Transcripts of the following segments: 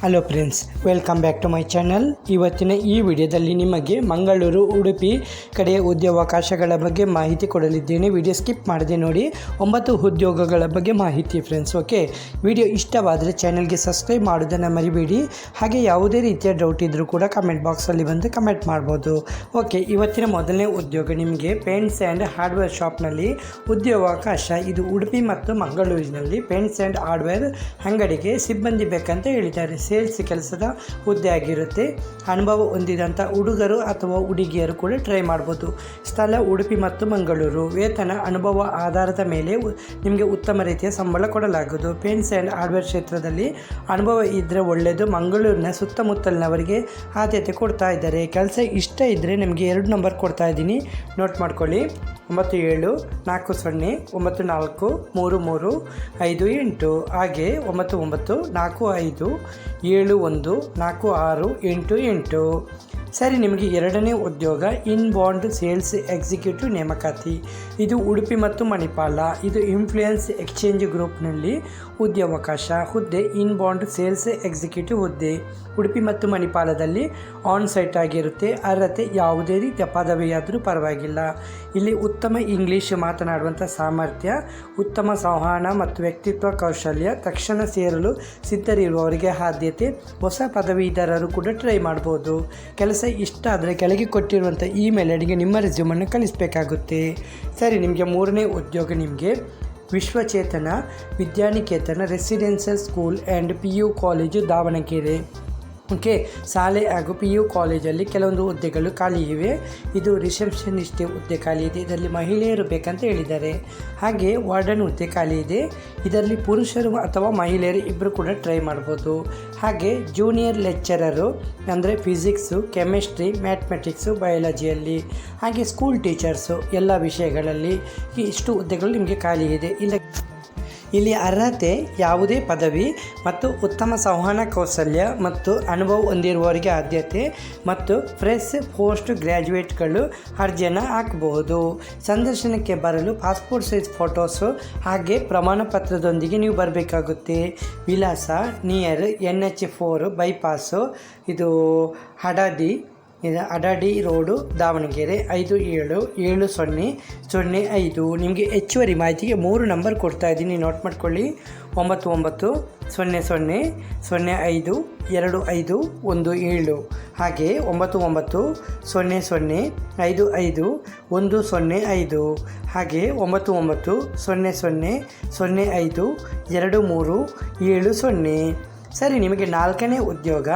Hello friends, welcome back to my channel. ಇವತ್ತಿನ ಈ ವಿಡಿಯೋದಲ್ಲಿ ನಿಮಗೆ ಮಂಗಳೂರು, ಉಡುಪಿ ಕಡೆಯ ಉದ್ಯೋಗಾವಕಾಶಗಳ ಬಗ್ಗೆ ಮಾಹಿತಿ ಕೊಡಲಿದ್ದೇನೆ. ವಿಡಿಯೋ ಸ್ಕಿಪ್ ಮಾಡದೆ ನೋಡಿ. 9 ಉದ್ಯೋಗಗಳ ಬಗ್ಗೆ ಮಾಹಿತಿ ಫ್ರೆಂಡ್ಸ್. ಓಕೆ, ವಿಡಿಯೋ ಇಷ್ಟವಾದರೆ ಚಾನಲ್ಗೆ ಸಬ್ಸ್ಕ್ರೈಬ್ ಮಾಡೋದನ್ನು ಮರಿಬೇಡಿ. ಹಾಗೆ ಯಾವುದೇ ರೀತಿಯ ಡೌಟ್ ಇದ್ದರೂ ಕೂಡ ಕಮೆಂಟ್ ಬಾಕ್ಸಲ್ಲಿ ಬಂದು ಕಮೆಂಟ್ ಮಾಡ್ಬೋದು. ಓಕೆ, ಇವತ್ತಿನ ಮೊದಲನೇ ಉದ್ಯೋಗ ನಿಮಗೆ ಪೇಂಟ್ಸ್ ಆ್ಯಂಡ್ ಹಾರ್ಡ್ವೇರ್ ಶಾಪ್ನಲ್ಲಿ ಉದ್ಯೋಗಾವಕಾಶ. ಇದು ಉಡುಪಿ ಮತ್ತು ಮಂಗಳೂರಿನಲ್ಲಿ ಪೇಂಟ್ಸ್ ಆ್ಯಂಡ್ ಹಾರ್ಡ್ವೇರ್ ಅಂಗಡಿಗೆ ಸಿಬ್ಬಂದಿ ಬೇಕಂತ ಹೇಳಿದ್ದಾರೆ. ಸೇಲ್ಸ್ ಕೆಲಸದ ಹುದ್ದೆ ಆಗಿರುತ್ತೆ. ಅನುಭವ ಹೊಂದಿದಂಥ ಹುಡುಗರು ಅಥವಾ ಹುಡುಗಿಯರು ಕೂಡ ಟ್ರೈ ಮಾಡ್ಬೋದು. ಸ್ಥಳ ಉಡುಪಿ ಮತ್ತು ಮಂಗಳೂರು. ವೇತನ ಅನುಭವ ಆಧಾರದ ಮೇಲೆ ನಿಮಗೆ ಉತ್ತಮ ರೀತಿಯ ಸಂಬಳ ಕೊಡಲಾಗುವುದು. ಪೇಂಟ್ಸ್ ಆ್ಯಂಡ್ ಹಾರ್ಡ್ವೇರ್ ಕ್ಷೇತ್ರದಲ್ಲಿ ಅನುಭವ ಇದ್ದರೆ ಒಳ್ಳೆಯದು. ಮಂಗಳೂರಿನ ಸುತ್ತಮುತ್ತಲಿನವರಿಗೆ ಆದ್ಯತೆ ಕೊಡ್ತಾ ಇದ್ದಾರೆ. ಕೆಲಸ ಇಷ್ಟ ಇದ್ದರೆ ನಿಮಗೆ 2 ನಂಬರ್ ಕೊಡ್ತಾ ಇದ್ದೀನಿ, ನೋಟ್ ಮಾಡ್ಕೊಳ್ಳಿ. 9794343358. ಹಾಗೆ 9945714688. ಸರಿ, ನಿಮಗೆ ಎರಡನೇ ಉದ್ಯೋಗ ಇನ್ಬೌಂಡ್ ಸೇಲ್ಸ್ ಎಕ್ಸಿಕ್ಯೂಟಿವ್ ನೇಮಕಾತಿ. ಇದು ಉಡುಪಿ ಮತ್ತು ಮಣಿಪಾಲ. ಇದು ಇನ್ಫ್ಲೂಯೆನ್ಸ್ ಎಕ್ಸ್ಚೇಂಜ್ ಗ್ರೂಪ್ನಲ್ಲಿ ಉದ್ಯೋಗಾವಕಾಶ. ಹುದ್ದೆ ಇನ್ಬೌಂಡ್ ಸೇಲ್ಸ್ ಎಕ್ಸಿಕ್ಯೂಟಿವ್ ಹುದ್ದೆ ಉಡುಪಿ ಮತ್ತು ಮಣಿಪಾಲದಲ್ಲಿ ಆನ್ ಸೈಟ್ ಆಗಿರುತ್ತೆ. ಅರ್ಹತೆ ಯಾವುದೇ ರೀತಿಯ ಪದವಿಯಾದರೂ ಪರವಾಗಿಲ್ಲ. ಇಲ್ಲಿ ಉತ್ತಮ ಇಂಗ್ಲೀಷ್ ಮಾತನಾಡುವಂಥ ಸಾಮರ್ಥ್ಯ, ಉತ್ತಮ ಸಂವಹನ ಮತ್ತು ವ್ಯಕ್ತಿತ್ವ ಕೌಶಲ್ಯ. ತಕ್ಷಣ ಸೇರಲು ಸಿದ್ಧರಿರುವವರಿಗೆ ಆದ್ಯತೆ. ಹೊಸ ಪದವೀಧರರು ಕೂಡ ಟ್ರೈ ಮಾಡ್ಬೋದು. ಕೆಲಸ ಇಷ್ಟ ಆದರೆ ಕೆಳಗೆ ಕೊಟ್ಟಿರುವಂಥ ಇಮೇಲ್ ಐಡಿಗೆ ನಿಮ್ಮ ರೆಸ್ಯೂಮನ್ನು ಕಳಿಸಬೇಕಾಗುತ್ತೆ. ಸರಿ, ನಿಮಗೆ ಮೂರನೇ ಉದ್ಯೋಗ ನಿಮಗೆ Vishwachetana Vidyaniketana residential school and PU college Davanagere. Okay, ಶಾಲೆ ಹಾಗೂ PU ಕಾಲೇಜಲ್ಲಿ ಕೆಲವೊಂದು ಹುದ್ದೆಗಳು ಖಾಲಿ ಇವೆ. ಇದು ರಿಸೆಪ್ಷನಿಸ್ಟ್ ಹುದ್ದೆ ಖಾಲಿ ಇದೆ. ಇದರಲ್ಲಿ ಮಹಿಳೆಯರು ಬೇಕಂತ ಹೇಳಿದ್ದಾರೆ. ಹಾಗೆ ವಾರ್ಡನ್ ಹುದ್ದೆ ಖಾಲಿ ಇದೆ. ಇದರಲ್ಲಿ ಪುರುಷರು ಅಥವಾ ಮಹಿಳೆಯರು ಇಬ್ಬರು ಕೂಡ ಟ್ರೈ ಮಾಡ್ಬೋದು. ಹಾಗೆ ಜೂನಿಯರ್ ಲೆಕ್ಚರರು ಅಂದರೆ ಫಿಸಿಕ್ಸು, ಕೆಮಿಸ್ಟ್ರಿ, ಮ್ಯಾಥಮೆಟಿಕ್ಸು, ಬಯಾಲಜಿಯಲ್ಲಿ. ಹಾಗೆ ಸ್ಕೂಲ್ ಟೀಚರ್ಸು ಎಲ್ಲ ವಿಷಯಗಳಲ್ಲಿ ಇಷ್ಟು ಹುದ್ದೆಗಳು ನಿಮಗೆ ಖಾಲಿ ಇದೆ. ಇಲ್ಲಿ ಅರ್ಹತೆ ಯಾವುದೇ ಪದವಿ ಮತ್ತು ಉತ್ತಮ ಸಂವಹನ ಕೌಶಲ್ಯ ಮತ್ತು ಅನುಭವ ಹೊಂದಿರುವವರಿಗೆ ಆದ್ಯತೆ ಮತ್ತು ಫ್ರೆಶ್ ಪೋಸ್ಟ್ ಗ್ರ್ಯಾಜುಯೇಟ್ಗಳು ಅರ್ಜಿಯನ್ನು ಹಾಕಬಹುದು. ಸಂದರ್ಶನಕ್ಕೆ ಬರಲು ಪಾಸ್ಪೋರ್ಟ್ ಸೈಜ್ ಫೋಟೋಸು ಹಾಗೆ ಪ್ರಮಾಣ ಪತ್ರದೊಂದಿಗೆ ನೀವು ಬರಬೇಕಾಗುತ್ತೆ. ವಿಳಾಸ ನಿಯರ್ NH4 ಬೈಪಾಸು. ಇದು ಅಡಾಡಿ ರೋಡು ದಾವಣಗೆರೆ 577005. ನಿಮಗೆ ಹೆಚ್ಚುವರಿ ಮಾಹಿತಿಗೆ 3 ನಂಬರ್ ಕೊಡ್ತಾ ಇದ್ದೀನಿ, ನೋಟ್ ಮಾಡ್ಕೊಳ್ಳಿ. 9900052517. ಹಾಗೆ 9900551005. ಹಾಗೆ 9900052370. ಸರಿ, ನಿಮಗೆ 4ನೇ ಉದ್ಯೋಗ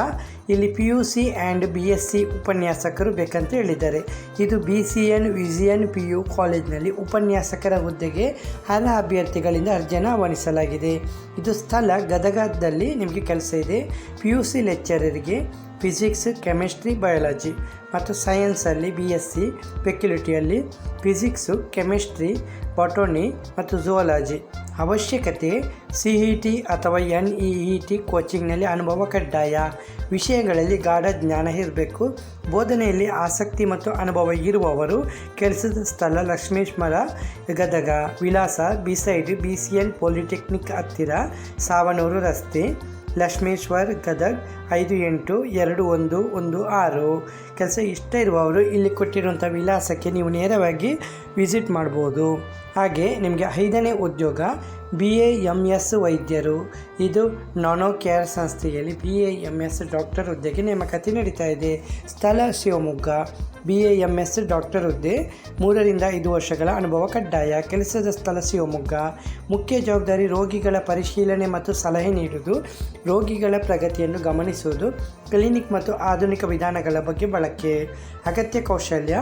ಇಲ್ಲಿ PUC ಆ್ಯಂಡ್ BSc ಉಪನ್ಯಾಸಕರು ಬೇಕಂತ ಹೇಳಿದ್ದಾರೆ. ಇದು BCN ವಿಸಿಯನ್ PU ಕಾಲೇಜಿನಲ್ಲಿ ಉಪನ್ಯಾಸಕರ ಹುದ್ದೆಗೆ ಅರ್ಹ ಅಭ್ಯರ್ಥಿಗಳಿಂದ ಅರ್ಜಿಯನ್ನು ಆಹ್ವಾನಿಸಲಾಗಿದೆ. ಇದು ಸ್ಥಳ ಗದಗದಲ್ಲಿ ನಿಮಗೆ ಕೆಲಸ ಇದೆ. PUC ಲೆಕ್ಚರರಿಗೆ ಫಿಸಿಕ್ಸ್, ಕೆಮಿಸ್ಟ್ರಿ, ಬಯಾಲಜಿ ಮತ್ತು ಸೈನ್ಸಲ್ಲಿ BSc, ಫೆಕ್ಯುಲಿಟಿಯಲ್ಲಿ ಫಿಸಿಕ್ಸು, ಕೆಮಿಸ್ಟ್ರಿ, ಬಾಟನಿ ಮತ್ತು ಝುವಾಲಜಿ. ಅವಶ್ಯಕತೆ CET ಅಥವಾ NEET ಕೋಚಿಂಗ್ನಲ್ಲಿ ಅನುಭವ ಕಡ್ಡಾಯ. ವಿಷಯಗಳಲ್ಲಿ ಗಾಢ ಜ್ಞಾನ ಇರಬೇಕು. ಬೋಧನೆಯಲ್ಲಿ ಆಸಕ್ತಿ ಮತ್ತು ಅನುಭವ ಇರುವವರು. ಕೆಲಸದ ಸ್ಥಳ ಲಕ್ಷ್ಮೇಶ್ವರ ಗದಗ. ವಿಳಾಸ ಬಿಸೈಡ್ BCN ಪಾಲಿಟೆಕ್ನಿಕ್ ಹತ್ತಿರ ಸಾವನೂರು ರಸ್ತೆ, ಲಕ್ಷ್ಮೇಶ್ವರ್ ಗದಗ್ 582116. ಕೆಲಸ ಇಷ್ಟ ಇರುವವರು ಇಲ್ಲಿ ಕೊಟ್ಟಿರುವಂಥ ವಿಳಾಸಕ್ಕೆ ನೀವು ನೇರವಾಗಿ ವಿಸಿಟ್ ಮಾಡ್ಬೋದು. ಹಾಗೆ ನಿಮಗೆ 5ನೇ ಉದ್ಯೋಗ BAMS ವೈದ್ಯರು. ಇದು ನಾನೋ ಕೇರ್ ಸಂಸ್ಥೆಯಲ್ಲಿ BAMS ಡಾಕ್ಟರ್ ಹುದ್ದೆಗೆ ನೇಮಕಾತಿ ನಡೀತಾ ಇದೆ. ಸ್ಥಳ ಶಿವಮೊಗ್ಗ. BAMS ಡಾಕ್ಟರ್ ಹುದ್ದೆ 3 ರಿಂದ 5 ವರ್ಷಗಳ ಅನುಭವ ಕಡ್ಡಾಯ. ಕೆಲಸದ ಸ್ಥಳ ಶಿವಮೊಗ್ಗ. ಮುಖ್ಯ ಜವಾಬ್ದಾರಿ ರೋಗಿಗಳ ಪರಿಶೀಲನೆ ಮತ್ತು ಸಲಹೆ ನೀಡುವುದು, ರೋಗಿಗಳ ಪ್ರಗತಿಯನ್ನು ಗಮನಿಸುವುದು, ಕ್ಲಿನಿಕ್ ಮತ್ತು ಆಧುನಿಕ ವಿಧಾನಗಳ ಬಗ್ಗೆ ಬಳಕೆ. ಅಗತ್ಯ ಕೌಶಲ್ಯ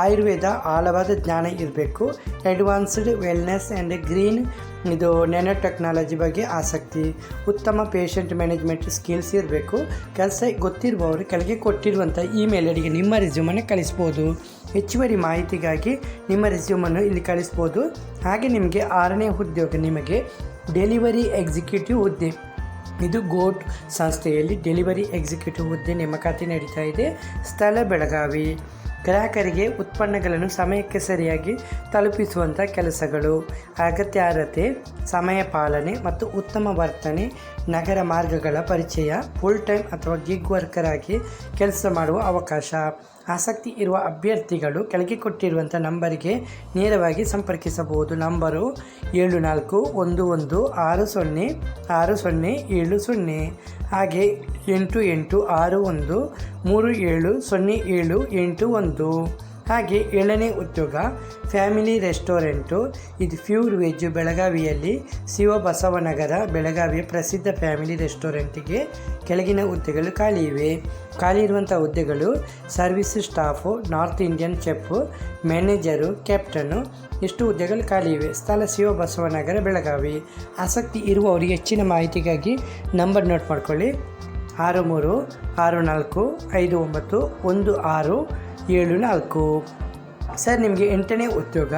ಆಯುರ್ವೇದ ಆಳವಾದ ಜ್ಞಾನ ಇರಬೇಕು. Advanced wellness and green nano technology ಬಗ್ಗೆ ಆಸಕ್ತಿ. ಉತ್ತಮ ಪೇಷಂಟ್ ಮ್ಯಾನೇಜ್ಮೆಂಟ್ ಸ್ಕಿಲ್ಸ್ ಇರಬೇಕು. ಕೆಲಸ ಗೊತ್ತಿರುವವರು ಕೆಳಗೆ ಕೊಟ್ಟಿರುವಂಥ ಇಮೇಲ್ ಐಡಿಗೆ ನಿಮ್ಮ ರೆಸ್ಯೂಮನ್ನು ಕಳಿಸ್ಬೋದು. ಹೆಚ್ಚುವರಿ ಮಾಹಿತಿಗಾಗಿ ನಿಮ್ಮ ರೆಸ್ಯೂಮನ್ನು ಇಲ್ಲಿ ಕಳಿಸ್ಬೋದು. ಹಾಗೆ ನಿಮಗೆ 6ನೇ ಉದ್ಯೋಗ ನಿಮಗೆ ಡೆಲಿವರಿ ಎಕ್ಸಿಕ್ಯೂಟಿವ್ ಹುದ್ದೆ. ಇದು ಗೋಟ್ ಸಂಸ್ಥೆಯಲ್ಲಿ ಡೆಲಿವರಿ ಎಕ್ಸಿಕ್ಯೂಟಿವ್ ಹುದ್ದೆ ನೇಮಕಾತಿ ನಡೀತಾ ಇದೆ. ಸ್ಥಳ ಬೆಳಗಾವಿ. ಗ್ರಾಹಕರಿಗೆ ಉತ್ಪನ್ನಗಳನ್ನು ಸಮಯಕ್ಕೆ ಸರಿಯಾಗಿ ತಲುಪಿಸುವಂಥ ಕೆಲಸಗಳು. ಅಗತ್ಯ ಅರ್ಹತೆ, ಸಮಯ ಪಾಲನೆ ಮತ್ತು ಉತ್ತಮ ವರ್ತನೆ, ನಗರ ಮಾರ್ಗಗಳ ಪರಿಚಯ, ಫುಲ್ ಟೈಮ್ ಅಥವಾ ಗಿಗ್ ವರ್ಕರ್ ಆಗಿ ಕೆಲಸ ಮಾಡುವ ಅವಕಾಶ. ಆಸಕ್ತಿ ಇರುವ ಅಭ್ಯರ್ಥಿಗಳು ಕೆಳಗೆ ಕೊಟ್ಟಿರುವಂಥ ನಂಬರಿಗೆ ನೇರವಾಗಿ ಸಂಪರ್ಕಿಸಬಹುದು. ನಂಬರು 7411606070, ಹಾಗೆ 8861370781. ಹಾಗೆ 7ನೇ ಉದ್ಯೋಗ ಫ್ಯಾಮಿಲಿ ರೆಸ್ಟೋರೆಂಟು. ಇದು ಪ್ಯೂರ್ ವೆಜ್. ಬೆಳಗಾವಿಯಲ್ಲಿ ಶಿವಬಸವನಗರ ಬೆಳಗಾವಿಯ ಪ್ರಸಿದ್ಧ ಫ್ಯಾಮಿಲಿ ರೆಸ್ಟೋರೆಂಟಿಗೆ ಕೆಳಗಿನ ಹುದ್ದೆಗಳು ಖಾಲಿ ಇವೆ. ಖಾಲಿ ಇರುವಂಥ ಹುದ್ದೆಗಳು service staff, north Indian chef, manager, captain. ಇಷ್ಟು ಹುದ್ದೆಗಳು ಖಾಲಿ ಇವೆ. ಸ್ಥಳ ಶಿವಬಸವನಗರ ಬೆಳಗಾವಿ. ಆಸಕ್ತಿ ಇರುವವರಿಗೆ ಹೆಚ್ಚಿನ ಮಾಹಿತಿಗಾಗಿ ನಂಬರ್ ನೋಟ್ ಮಾಡ್ಕೊಳ್ಳಿ: 6364591674. ಸರ್, ನಿಮಗೆ 8ನೇ ಉದ್ಯೋಗ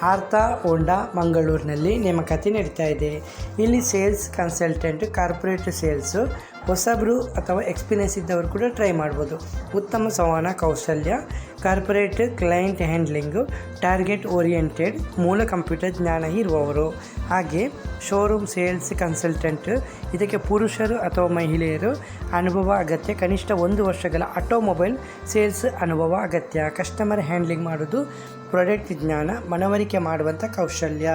ಆರ್ತಾ ಹೋಂಡಾ ಮಂಗಳೂರಿನಲ್ಲಿ ನೇಮಕಾತಿ ನಡೀತಾ ಇದೆ. ಇಲ್ಲಿ ಸೇಲ್ಸ್ ಕನ್ಸಲ್ಟೆಂಟ್, ಕಾರ್ಪೊರೇಟ್ ಸೇಲ್ಸು. ಹೊಸಬರು ಅಥವಾ ಎಕ್ಸ್ಪೀರಿಯನ್ಸ್ ಇದ್ದವರು ಕೂಡ ಟ್ರೈ ಮಾಡ್ಬೋದು. ಉತ್ತಮ ಸಂವಹನ ಕೌಶಲ್ಯ, corporate client handling, target oriented, ಮೂಲ ಕಂಪ್ಯೂಟರ್ ಜ್ಞಾನ ಇರುವವರು. ಹಾಗೆ ಶೋರೂಮ್ ಸೇಲ್ಸ್ ಕನ್ಸಲ್ಟೆಂಟ್. ಇದಕ್ಕೆ ಪುರುಷರು ಅಥವಾ ಮಹಿಳೆಯರು ಅನುಭವ ಅಗತ್ಯ. ಕನಿಷ್ಠ 1 ವರ್ಷಗಳ ಆಟೋಮೊಬೈಲ್ ಸೇಲ್ಸ್ ಅನುಭವ ಅಗತ್ಯ. ಕಸ್ಟಮರ್ ಹ್ಯಾಂಡ್ಲಿಂಗ್ ಮಾಡೋದು, ಪ್ರಾಡಕ್ಟ್ ಜ್ಞಾನ, ಮನವರಿಕೆ ಮಾಡುವಂಥ ಕೌಶಲ್ಯ.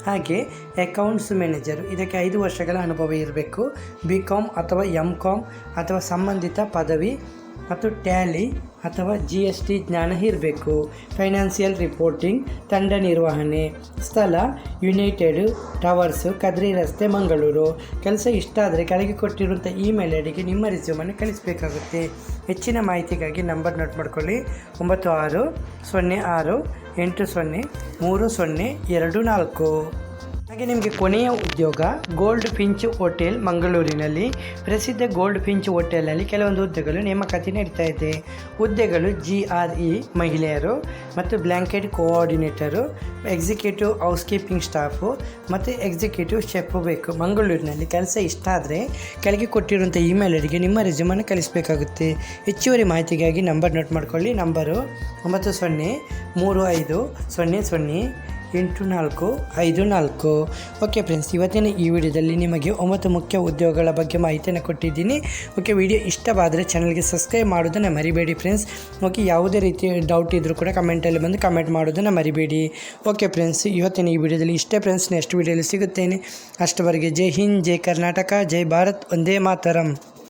ಹಾಗೆ ಅಕೌಂಟ್ಸ್ ಮ್ಯಾನೇಜರು. ಇದಕ್ಕೆ 5 ವರ್ಷಗಳ ಅನುಭವ ಇರಬೇಕು. BCom ಅಥವಾ MCom ಅಥವಾ ಸಂಬಂಧಿತ ಪದವಿ ಮತ್ತು ಟ್ಯಾಲಿ ಅಥವಾ GST ಜ್ಞಾನ ಇರಬೇಕು. ಫೈನಾನ್ಷಿಯಲ್ ರಿಪೋರ್ಟಿಂಗ್, ತಂಡ ನಿರ್ವಹಣೆ. ಸ್ಥಳ ಯುನೈಟೆಡ್ ಟವರ್ಸು, ಕದ್ರಿ ರಸ್ತೆ, ಮಂಗಳೂರು. ಕೆಲಸ ಇಷ್ಟ ಆದರೆ ಕೆಳಗೆ ಕೊಟ್ಟಿರುವಂಥ ಇಮೇಲ್ ಐಡಿಗೆ ನಿಮ್ಮ ರೆಸ್ಯೂಮನ್ನು ಕಳಿಸಬೇಕಾಗುತ್ತೆ. ಹೆಚ್ಚಿನ ಮಾಹಿತಿಗಾಗಿ ನಂಬರ್ ನೋಟ್ ಮಾಡ್ಕೊಳ್ಳಿ: 9606803024. ಹಾಗೆ ನಿಮಗೆ ಕೊನೆಯ ಉದ್ಯೋಗ ಗೋಲ್ಡ್ ಫಿಂಚ್ ಹೋಟೆಲ್ ಮಂಗಳೂರಿನಲ್ಲಿ. ಪ್ರಸಿದ್ಧ ಗೋಲ್ಡ್ ಫಿಂಚ್ ಹೋಟೆಲಲ್ಲಿ ಕೆಲವೊಂದು ಹುದ್ದೆಗಳು ನೇಮಕಾತಿ ನಡೀತಾ ಇದೆ. ಹುದ್ದೆಗಳು GRE ಮಹಿಳೆಯರು ಮತ್ತು ಬ್ಲ್ಯಾಂಕೆಟ್ ಕೋಆರ್ಡಿನೇಟರು, ಎಕ್ಸಿಕ್ಯೂಟಿವ್ ಹೌಸ್ಕೀಪಿಂಗ್ ಸ್ಟಾಫು ಮತ್ತು ಎಕ್ಸಿಕ್ಯೂಟಿವ್ ಶೆಫ್ ಬೇಕು. ಮಂಗಳೂರಿನಲ್ಲಿ ಕೆಲಸ ಇಷ್ಟ ಆದರೆ ಕೆಳಗೆ ಕೊಟ್ಟಿರುವಂಥ ಇಮೇಲ್ ಐಡಿಗೆ ನಿಮ್ಮ ರೆಸ್ಯೂಮನ್ನು ಕಳಿಸಬೇಕಾಗುತ್ತೆ. ಹೆಚ್ಚುವರಿ ಮಾಹಿತಿಗಾಗಿ ನಂಬರ್ ನೋಟ್ ಮಾಡ್ಕೊಳ್ಳಿ: ನಂಬರು 90008454. ಓಕೆ ಫ್ರೆಂಡ್ಸ್, ಇವತ್ತಿನ ಈ ವಿಡಿಯೋದಲ್ಲಿ ನಿಮಗೆ 9 ಮುಖ್ಯ ಉದ್ಯೋಗಗಳ ಬಗ್ಗೆ ಮಾಹಿತಿಯನ್ನು ಕೊಟ್ಟಿದ್ದೀನಿ. ಓಕೆ, ವಿಡಿಯೋ ಇಷ್ಟವಾದರೆ ಚಾನಲ್ಗೆ ಸಬ್ಸ್ಕ್ರೈಬ್ ಮಾಡೋದನ್ನು ಮರಿಬೇಡಿ ಫ್ರೆಂಡ್ಸ್. ಓಕೆ, ಯಾವುದೇ ರೀತಿಯ ಡೌಟ್ ಇದ್ದರೂ ಕೂಡ ಕಮೆಂಟಲ್ಲಿ ಬಂದು ಕಮೆಂಟ್ ಮಾಡೋದನ್ನು ಮರಿಬೇಡಿ. ಓಕೆ ಫ್ರೆಂಡ್ಸ್, ಇವತ್ತಿನ ಈ ವಿಡಿಯೋದಲ್ಲಿ ಇಷ್ಟೇ ಫ್ರೆಂಡ್ಸ್. ನೆಕ್ಸ್ಟ್ ವಿಡಿಯೋದಲ್ಲಿ ಸಿಗುತ್ತೇನೆ. ಅಷ್ಟವರೆಗೆ ಜೈ ಹಿಂದ್, ಜೈ ಕರ್ನಾಟಕ, ಜೈ ಭಾರತ್, ವಂದೇ ಮಾತರಂ.